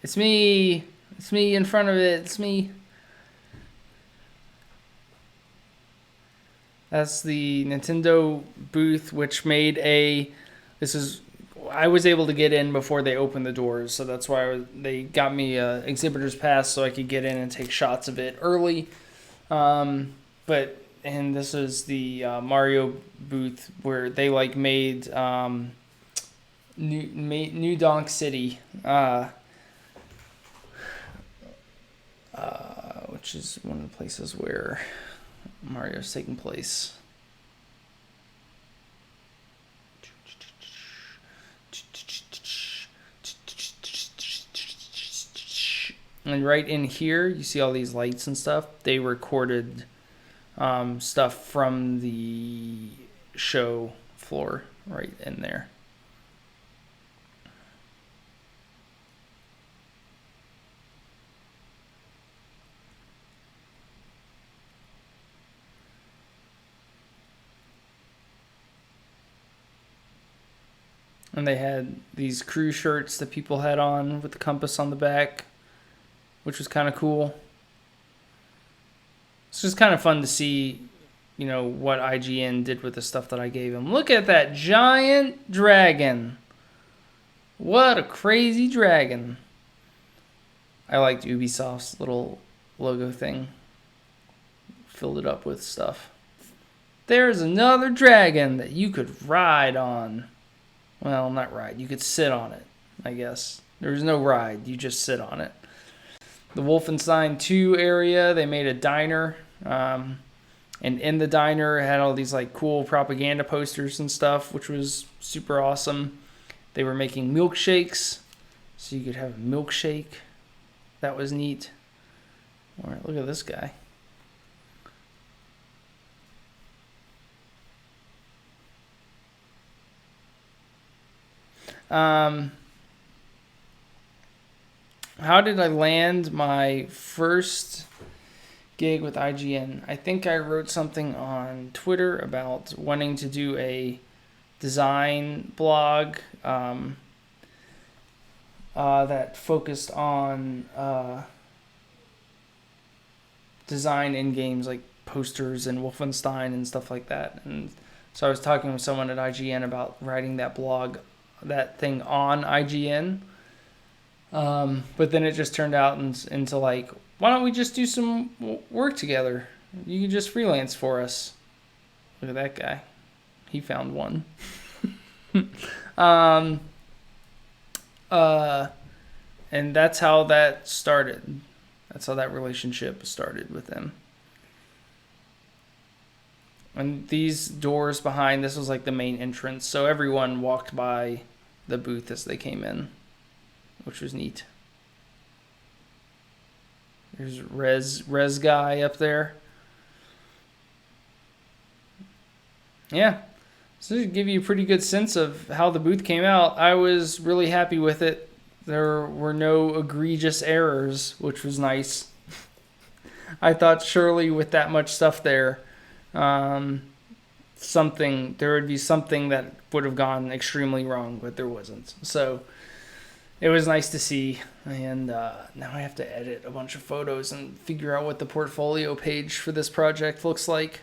It's me. It's me in front of it. It's me. That's the Nintendo booth, which made I was able to get in before they opened the doors, so that's why they got me a exhibitor's pass so I could get in and take shots of it early. And this is the Mario booth where they like made New Donk City, which is one of the places where Mario's taking place. And right in here, you see all these lights and stuff. They recorded stuff from the show floor right in there. And they had these crew shirts that people had on with the compass on the back, which was kind of cool. It's just kind of fun to see, you know, what IGN did with the stuff that I gave them. Look at that giant dragon. What a crazy dragon. I liked Ubisoft's little logo thing. Filled it up with stuff. There's another dragon that you could ride on. Well, not ride. You could sit on it, I guess. There's no ride. You just sit on it. The Wolfenstein 2 area, they made a diner. And in the diner, it had all these like cool propaganda posters and stuff, which was super awesome. They were making milkshakes, so you could have a milkshake. That was neat. All right, look at this guy. How did I land my first gig with IGN? I think I wrote something on Twitter about wanting to do a design blog that focused on design in games like posters and Wolfenstein and stuff like that. And so I was talking with someone at IGN about writing that blog, that thing on IGN. But then it just turned out into like, why don't we just do some work together? You can just freelance for us. Look at that guy. He found one. um, and that's how that started. That's how that relationship started with them. And these doors behind, this was like the main entrance. So everyone walked by the booth as they came in, which was neat. There's Res guy up there. Yeah. So to give you a pretty good sense of how the booth came out, I was really happy with it. There were no egregious errors, which was nice. I thought surely with that much stuff there, there would be something that would have gone extremely wrong, but there wasn't. So it was nice to see. And now I have to edit a bunch of photos and figure out what the portfolio page for this project looks like.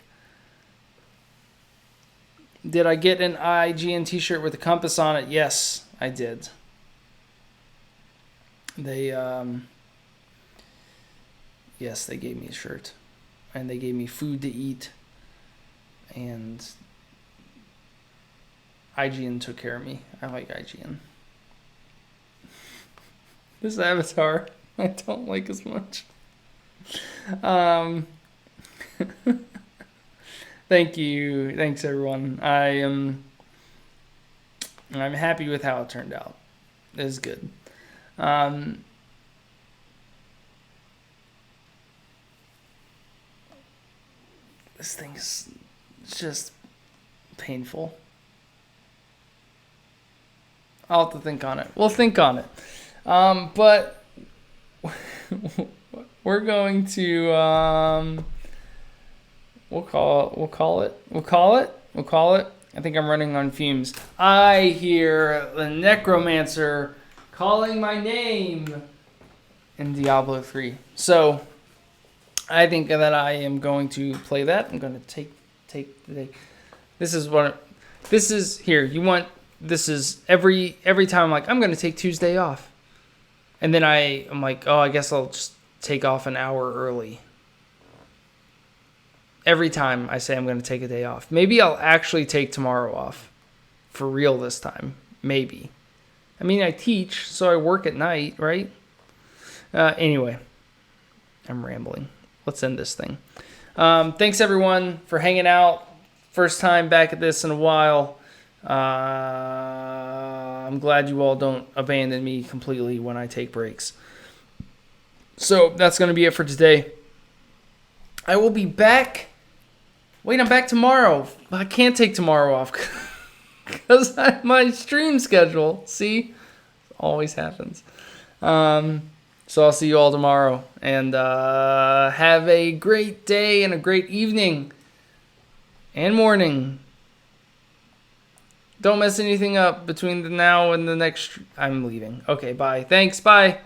Did I get an IGN t-shirt with a compass on it? Yes, I did. Yes, they gave me a shirt. And they gave me food to eat. And IGN took care of me. I like IGN. This avatar, I don't like as much. Thank you. Thanks, everyone. I'm happy with how it turned out. It was good. This thing's just painful. I'll have to think on it. We'll think on it. But we're going to we'll call it. I think I'm running on fumes. I hear the necromancer calling my name in Diablo 3. So I think that I am going to play that. I'm going to take the day. This is every time I'm like, I'm going to take Tuesday off. And then I'm like, oh, I guess I'll just take off an hour early. Every time I say I'm going to take a day off. Maybe I'll actually take tomorrow off. For real this time. Maybe. I mean, I teach, so I work at night, right? Anyway. I'm rambling. Let's end this thing. Thanks, everyone, for hanging out. First time back at this in a while. I'm glad you all don't abandon me completely when I take breaks. So that's going to be it for today. I will be back. Wait, I'm back tomorrow. I can't take tomorrow off because I have my stream schedule. See? Always happens. So I'll see you all tomorrow. And have a great day and a great evening and morning. Don't mess anything up between the now and the next. I'm leaving. Okay, bye. Thanks. Bye.